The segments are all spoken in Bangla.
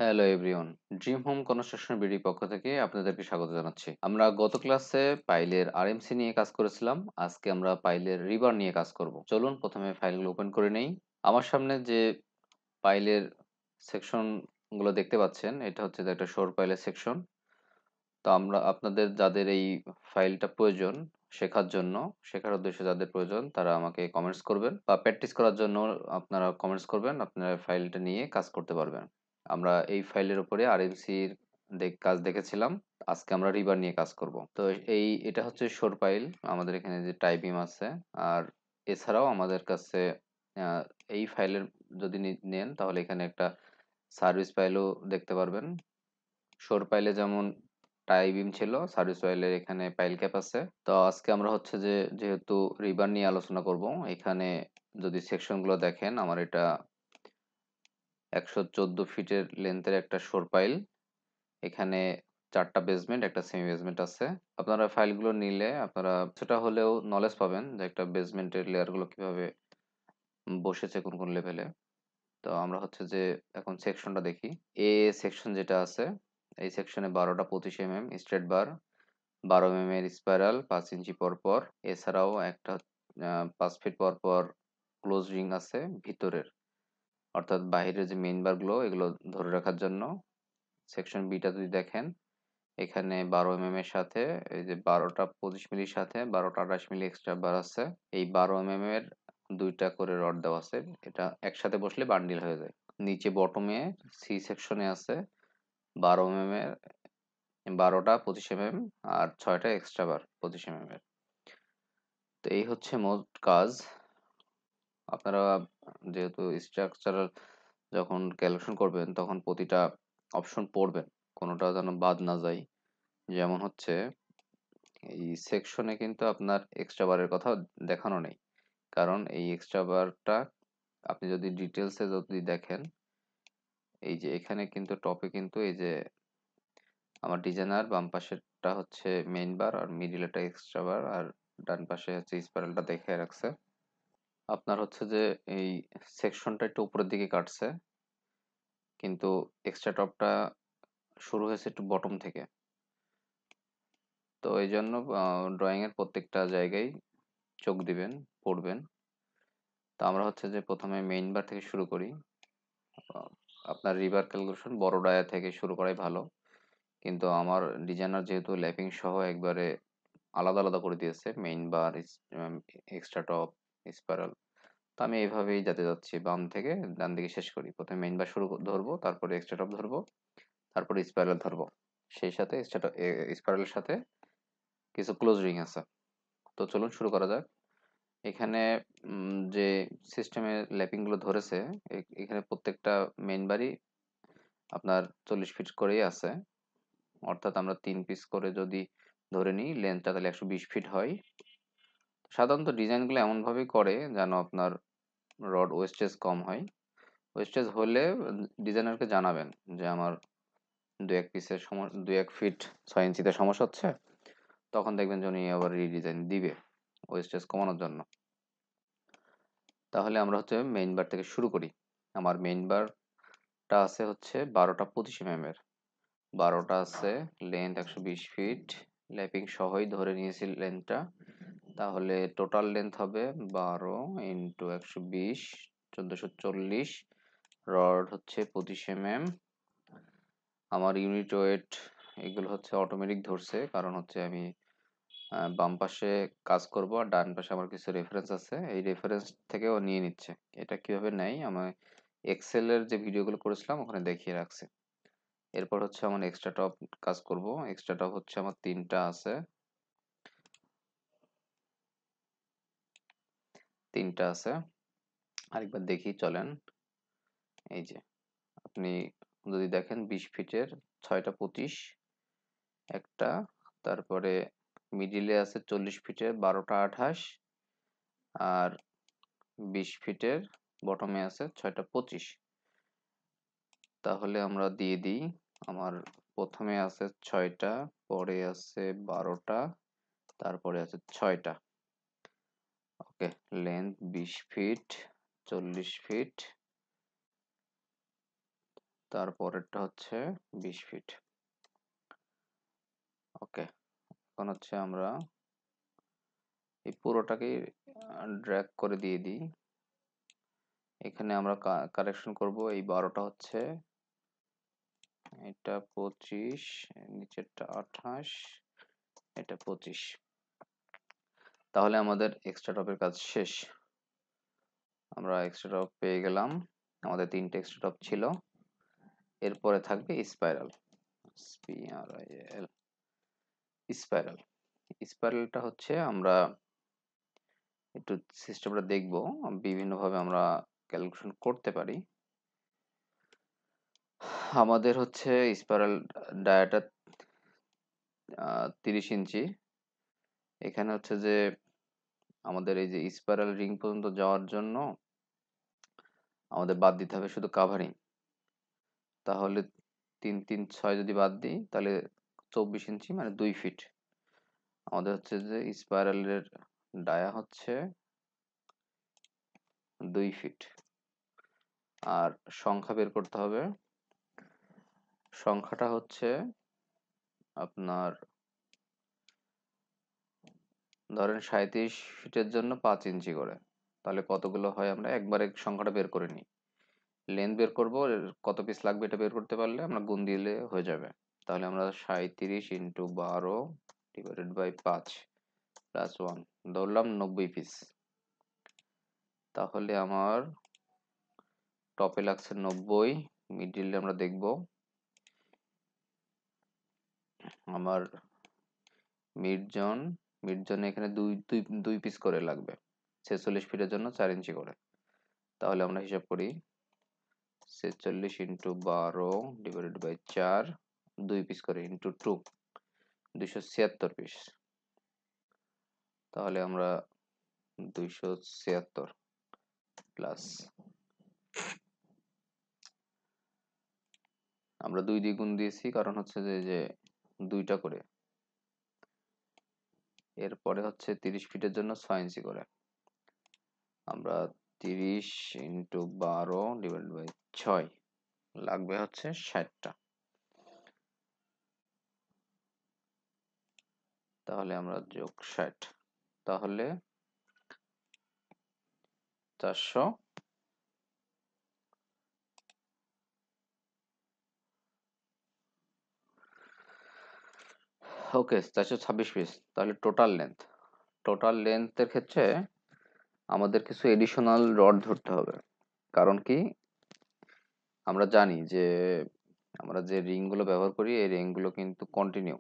Hello everyone, dream home construction বিডির পক্ষ থেকে আপনাদেরকে স্বাগত জানাচ্ছি। আমরা গত ক্লাসে পাইলের আরএমসি নিয়ে কাজ করেছিলাম। আজকে আমরা পাইলের রিবার নিয়ে কাজ করব। চলুন প্রথমে ফাইলগুলো ওপেন করে নেই। আমার সামনে যে পাইলের সেকশন গুলো দেখতে পাচ্ছেন, এটা হচ্ছে যে একটা শোর পাইলের সেকশন। তো আমরা আপনাদের যাদের এই ফাইলটা প্রয়োজন শেখার উদ্দেশ্যে যাদের প্রয়োজন তারা আমাকে কমেন্টস করবেন, বা প্র্যাকটিস করার জন্য আপনারা কমেন্টস করবেন, আপনারা ফাইলটা নিয়ে কাজ করতে পারবেন। আমরা এই ফাইলের উপরে আরএমসির কাজ দেখেছিলাম। আজকে আমরা রিবার নিয়ে কাজ করব। তো এটা হচ্ছে শোর পাইল। আমাদের এখানে যে টাই বিম আছে, আর এছাড়াও আমাদের কাছে আহ, এই ফাইলের যদি নেন তাহলে এখানে একটা সার্ভিস ফাইলও দেখতে পারবেন। শোর পাইলে যেমন টাই বিম ছিল, সার্ভিস পাইলের এখানে পাইল ক্যাপ আছে। তো আজকে আমরা হচ্ছে যে যেহেতু রিবার নিয়ে আলোচনা করব, এখানে যদি সেকশন গুলো দেখেন, আমার এটা 114 ফিটের লেন্থের একটা শোর পাইল। এখানে 4টা বেসমেন্ট, একটা সেমি বেসমেন্ট আছে। আপনারা ফাইলগুলো নিলে আপনারা সেটা হলেও নলেজ পাবেন যে একটা বেসমেন্টের লেয়ারগুলো কিভাবে বসেছে কোন কোন লেভেলে। তো আমরা হচ্ছে যে এখন সেকশনটা দেখি। এ সেকশন যেটা আছে, এই সেকশনে 12টা 25 স্ট্রেট বার, 12 এর স্পাইরাল 5 ইঞ্চি পর পর, এছাড়াও একটা 5 ফিট পর পর ক্লোজ রিং আছে ভিতরের, অর্থাৎ বাহিরের যে মেইন বারগুলো এগুলো ধরে রাখার জন্য। সেকশন বিটা যদি দেখেন, এখানে 12 এর সাথে এই যে 12টা 25 মিলির সাথে 12টা 28 মিলি এক্সট্রা বার আছে। এই 12 এর 2টা করে রড দেওয়া আছে। এটা একসাথে বসলে বান্ডিল হয়ে যায়। নিচে বটমে সি সেকশনে আছে 12 এর 12টা 25 আর 6টা এক্সট্রা বার 25 এর। তো এই হচ্ছে মোট কাজ। আপনারা যেহেতু স্ট্রাকচারাল যখন ক্যালকুলেশন করবেন তখন প্রতিটা অপশন পড়বেন, কোনোটা যেন বাদ না যায়। যেমন হচ্ছে এই সেকশনে কিন্তু আপনার এক্সট্রা বারের কথা দেখানো নেই, কারণ এই এক্সট্রা বারটা আপনি যদি ডিটেলসে যদি দেখেন, এই যে এখানে কিন্তু টপে কিন্তু এই যে আমার ডিজাইনার বাম পাশেরটা হচ্ছে মেইন বার, আর মিডিলেটা এক্সট্রা বার, আর ডান পাশে হচ্ছে স্পাইরালটা দেখে রাখছে। আপনার হচ্ছে যে এই সেকশনটা একটু উপরের দিকে কাটছে, কিন্তু এক্সট্রা টপটা শুরু হয়েছে একটু বটম থেকে। তো এই জন্য ড্রয়িং এর প্রত্যেকটা জায়গায় চোখ দিবেন, পড়বেন। তো আমরা হচ্ছে যে প্রথমে মেইন বার থেকে শুরু করি। আহ, আপনার রিভার ক্যালকুলেশন বড় ডায়া থেকে শুরু করাই ভালো, কিন্তু আমার ডিজাইনার যেহেতু ল্যাপিং সহ একবারে আলাদা আলাদা করে দিয়েছে মেইন বার, এক্সট্রা টপ, স্পাইরাল। তো আমি এইভাবেই যাতে যাচ্ছি, বাম থেকে ডান দিকে শেষ করি। প্রথমে মেইন বার ধরবো, তারপরে এক্সট্রা টপ ধরবো, তারপরে স্পাইরাল ধরবো। সেই সাথে স্পাইরালের সাথে কিছু ক্লোজ রিং আছে। তো চলুন শুরু করা যাক। এখানে যে সিস্টেমে ল্যাপিং গুলো ধরেছে, এখানে প্রত্যেকটা মেইন বারই আপনার 40 ফিট করেই আছে। অর্থাৎ আমরা 3 পিস করে যদি ধরে নিই লেন্থটা, তাহলে 120 ফিট হয়। সাধারণত ডিজাইনগুলো এমনভাবেই করে যেন আপনার রড ওয়েস্টেজ কম হয়। ওয়েস্টেজ হলে ডিজাইনারকে জানাবেন যে আমার 2-1 ফিট 6 ইঞ্চিতে সমস্যা হচ্ছে। তখন দেখবেন যে উনি আবার রিডিজাইন দিবে ওয়েস্টেজ কমানোর জন্য। তাহলে আমরা হচ্ছে মেইন বার থেকে শুরু করি। আমার মেইন বারটা আছে হচ্ছে 12টা 25 এর। 12টা আছে লেন্থ 120 ফিট, ল্যাপিং সহই ধরে নিয়েছি লেন্থটা। তাহলে টোটাল লেন্থ হবে 12 × 120, 1440। রড হচ্ছে 25 আমার ইউনিট ওয়েট এগুলো হচ্ছে অটোমেটিক ধরছে, কারণ হচ্ছে আমি বাম পাশে কাজ করব, আর ডান পাশে আমার কিছু রেফারেন্স আছে, এই রেফারেন্স থেকেও নিয়ে নিচ্ছে। এটা কিভাবে নেয় আমি এক্সেলের যে ভিডিওগুলো করেছিলাম ওখানে দেখিয়ে রাখছি। এরপর হচ্ছে আমার এক্সট্রা টপ কাজ করব। এক্সট্রা টপ হচ্ছে আমার 3টা আছে, 3টা আছে। আরেকবার দেখি চলেন। এই যে আপনি যদি দেখেন 20 ফিটের 6টা 25 একটা, তারপরে মিডিলে আছে 40 ফিটের 12টা 28, আর 20 ফিটের বটমে আছে 6টা 25। তাহলে আমরা দিয়ে দিই। আমার প্রথমে আছে 6টা, পরে আছে 12টা, তারপরে আছে 6টা। ওকে, লেন্থ 20 ফিট, 40 ফিট, তারপরেরটা হচ্ছে 20 ফিট। ওকে, এখন হচ্ছে আমরা এই পুরোটাকে ড্র্যাগ করে দিয়ে দিই। এখানে আমরা কারেকশন করব। এই 12টা হচ্ছে, এটা 25, নিচেরটা 28, এটা 25। তাহলে আমাদের এক্সট্রা টপের কাজ শেষ। আমরা এক্সট্রা টপ পেয়ে গেলাম। আমাদের 3টে এক্সট্রা টপ ছিল। এরপরে থাকবে স্পাইরাল, SPIRAL। স্পাইরাল, স্পাইরালটা হচ্ছে আমরা একটু সিস্টেমটা দেখব, বিভিন্নভাবে আমরা ক্যালকুলেশন করতে পারি। আমাদের হচ্ছে স্পাইরাল ডায়াটা 30 ইঞ্চি। এখানে হচ্ছে যে আমাদের এই যে স্পাইরাল রিং পর্যন্ত যাওয়ার জন্য আমাদের বাদ দিতে হবে শুধু কাভারিং। তাহলে 3 3 6 যদি বাদ দিই তাহলে 24 ইঞ্চি, মানে 2 ফিট। আমাদের হচ্ছে যে স্পাইরালের ডায়া হচ্ছে 2 ফিট। আর সংখ্যা বের করতে হবে। সংখ্যাটা হচ্ছে আপনার ধরেন 37 ফিটের জন্য 5 ইঞ্চি করে। তাহলে কতগুলো হয় আমরা একবারে সংখ্যাটা বের করে নিই। লেন্থ বের করব, কত পিস লাগবে এটা বের করতে পারলে আমরা গুণ দিলে হয়ে যাবে। তাহলে আমরা 37 ইন্টু 12 ডিভাইডেড বাই 5 প্লাস 1 ধরলাম 90 পিস। তাহলে আমার টপে লাগছে 90, মিডিলে আমরা দেখব আমার মিড জোনে এখানে দুই পিস করে লাগবে। 46 ফিটের জন্য 4 ইঞ্চি করে। তাহলে আমরা হিসাব করি 46 ইন্টু 12 ডিভাইডেড বাই 4, 2 পিস করে ইন্টু 2, 276 পিস। তাহলে আমরা 276 প্লাস, আমরা 2 দিয়ে গুণ দিয়েছি কারণ হচ্ছে যে দুইটা করে। এরপরে হচ্ছে 30 ফিটের জন্য 6 ইঞ্চি করে। আমরা 30 ইন্টু 12 ডিভাইডেড বাই 6 লাগবে হচ্ছে 60টা। তাহলে আমরা যোগ 60, তাহলে 400। ওকে, 426 পিস। তাহলে টোটাল লেন্থের ক্ষেত্রে আমাদের কিছু এডিশনাল রড ধরতে হবে। কারণ কি, আমরা জানি যে আমরা যে রিংগুলো ব্যবহার করি এই রিংগুলো কিন্তু কন্টিনিউ।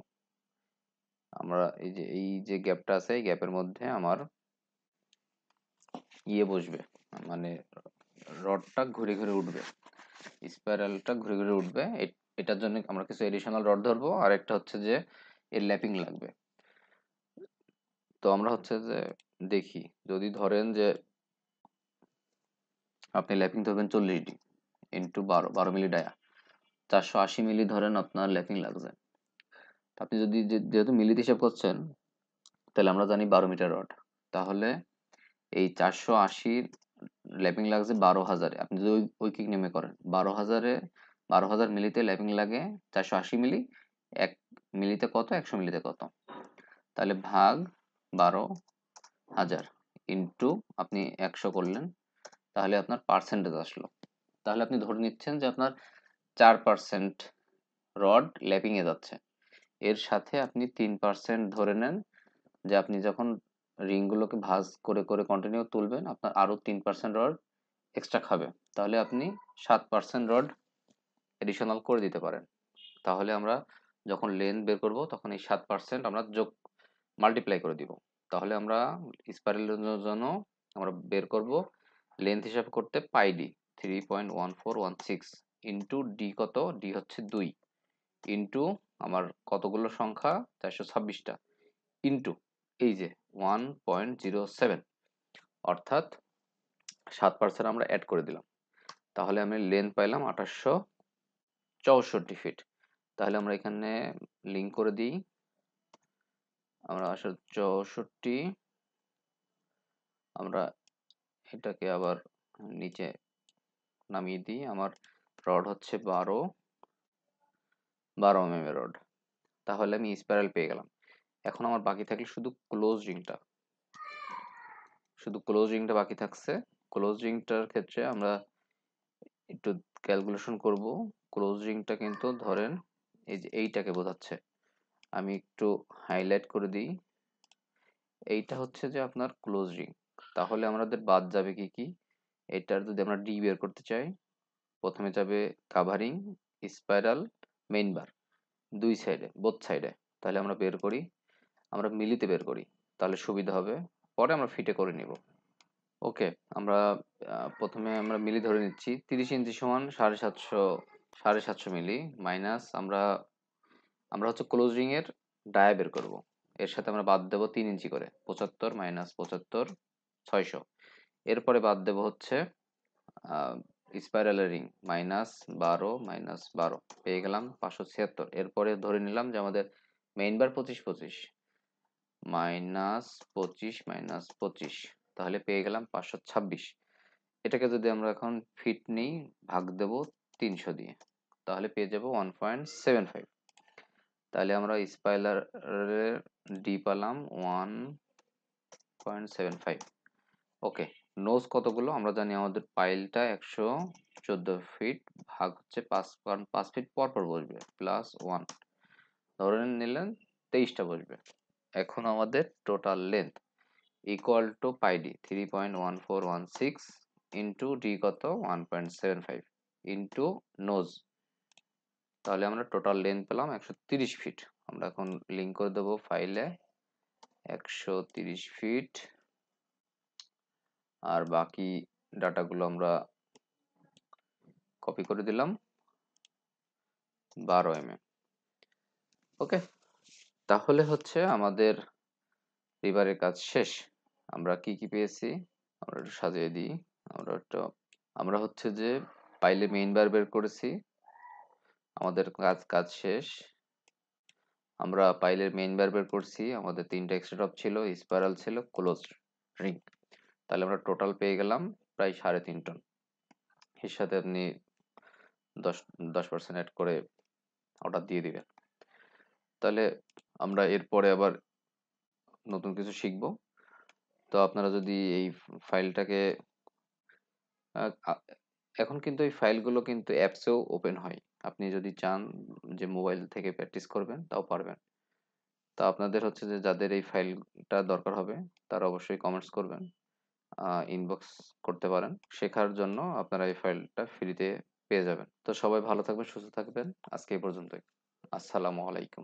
আমরা এই যে গ্যাপটা আছে এই গ্যাপের মধ্যে আমার বসবে, মানে রডটা ঘুরে ঘুরে উঠবে, স্পাইরালটা ঘুরে ঘুরে উঠবে। এটার জন্য আমরা কিছু এডিশনাল রড ধরবো। আর একটা হচ্ছে যে এর ল্যাপিং লাগবে। তো আমরা হচ্ছে যে দেখি, যদি ধরেন যে আপনি ল্যাপিং ধরবেন 40 ডি ইন্টু 12 মিলি ডায়া, 480 মিলি ধরেন আপনার ল্যাপিং লাগছে। আপনি যদি যেহেতু মিলিতে হিসাব করছেন, তাহলে আমরা জানি 12 মিটার রড। তাহলে এই 480 ল্যাপিং লাগছে 12,000। আপনি যদি ঐকিক নেমে করেন 12,000 মিলিতে ল্যাপিং লাগে 480 মিলি। 1 মিলিতে কত, 100 মিলিতে কত, তাহলে ভাগ 12,000 ইন্টু আপনি 100 করলেন, তাহলে আপনার পার্সেন্টেজ আসলো। তাহলে আপনি ধরে নিচ্ছেন যে আপনার 4% রড ল্যাপিং এ যাচ্ছে। এর সাথে আপনি 3% ধরে নেন যে আপনি যখন রিংগুলোকে ভাঁজ করে করে কন্টিনিউ তুলবেন আপনার আরো 3% রড এক্সট্রা খাবে। তাহলে আপনি 7% রড এডিশনাল করে দিতে পারেন। তাহলে আমরা যখন লেন্থ বের করব তখন এই 7% আমরা যোগ মাল্টিপ্লাই করে দিব। তাহলে আমরা স্পাইরালের জন্য আমরা বের করব লেন্থ হিসাব করতে পাই ডি 3.1416 ইন্টু ডি কত, ডি হচ্ছে 2 ইন্টু আমার কতগুলো সংখ্যা 426টা ইন্টু এই যে 1.07, অর্থাৎ 7% আমরা অ্যাড করে দিলাম। তাহলে আমি লেন্থ পাইলাম 2864 ফিট। তাহলে আমরা এখানে লিঙ্ক করে দিই। আমরা 64, আমরা এটাকে আবার নিচে নামিয়ে দিই। আমার রড হচ্ছে 12 mm এর রড। তাহলে আমি স্পাইরাল পেয়ে গেলাম। এখন আমার বাকি থাকলে শুধু ক্লোজ রিংটা বাকি থাকছে। ক্লোজ রিংটার ক্ষেত্রে আমরা একটু ক্যালকুলেশন করব। ক্লোজ রিংটা কিন্তু ধরেন এই যে এইটাকে বোঝাচ্ছে, আমি একটু হাইলাইট করে দিই। এইটা হচ্ছে যে আপনার ক্লোজ রিং। তাহলে আমাদের বাদ যাবে কি কি, এটার যদি আমরা ডি বের করতে চাই, প্রথমে যাবে কাভারিং, স্পাইরাল, মেইন বার, দুই সাইডে, বোথ সাইডে। তাহলে আমরা বের করি, আমরা মিলিতে বের করি, তাহলে সুবিধা হবে, পরে আমরা ফিটে করে নিব। ওকে, আমরা প্রথমে আমরা মিলি ধরে নিচ্ছি। 30 ইঞ্চি সমান 750 মিলি মাইনাস আমরা আমরা হচ্ছে ক্লোজ রিং এর ডায়া বের করব। এর সাথে আমরা বাদ দেব 3 ইঞ্চি করে, 75 মাইনাস 75 600। এরপরে বাদ দেব হচ্ছে স্পাইরালের রিং, -12 পেয়ে গেলাম 576। এরপরে ধরে নিলাম যে আমাদের মেইন বার 25 -25 তাহলে পেয়ে গেলাম 526। এটাকে যদি আমরা এখন ফিট নিই, ভাগ দেব 300 দিয়ে, তাহলে পেয়ে যাব 1.75। তাহলে আমরা স্পাইরালের ডি পেলাম 1.75। ওকে, নোজ কতগুলো আমরা জানি, আমাদের পাইলটা 114 ফিট, ভাগ হচ্ছে 5, কারণ 5 ফিট পর পর বসবে, +1 ধরে নিলেন 23টা বসবে। এখন আমাদের total length equal to pi D 3.1416 into D কত 1.75 ইন্টু নোজ, তাহলে আমরা টোটাল লেন্থ পেলাম 130 ফিট। আমরা এখন লিঙ্ক করে দেবো ফাইলে 130 ফিট, আর বাকি ডাটাগুলো আমরা কপি করে দিলাম 12 mm। ওকে, তাহলে হচ্ছে আমাদের রিবারের কাজ শেষ। আমরা কি কি পেয়েছি আমরা একটু সাজিয়ে দিই। আমরা হচ্ছে যে পাইলে মেইন বার বের করেছি, আমাদের কাজ শেষ। আমরা পাইলের মেইন বার বের করছি, আমাদের 3টা এক্সট্রা টপ ছিল, স্পাইরাল ছিল, ক্লোজ রিং। তাহলে আমরা টোটাল পেয়ে গেলাম প্রায় 3.5 টন। এর সাথে আপনি 10% অ্যাড করে অর্ডার দিয়ে দিবেন। তাহলে আমরা এরপরে আবার নতুন কিছু শিখব। তো আপনারা যদি এই ফাইলটাকে এখন কিন্তু এই ফাইলগুলো কিন্তু অ্যাপসেও ওপেন হয়। আপনি যদি চান যে মোবাইল থেকে প্র্যাকটিস করবেন, তাও পারবেন। তো আপনাদের হচ্ছে যে যাদের এই ফাইলটা দরকার হবে, তারা অবশ্যই কমেন্টস করবেন, ইনবক্স করতে পারেন। শেখার জন্য আপনারা এই ফাইলটা ফ্রিতে পেয়ে যাবেন। তো সবাই ভালো থাকবেন, সুস্থ থাকবেন। আজকে এই পর্যন্তই। আসসালামু আলাইকুম।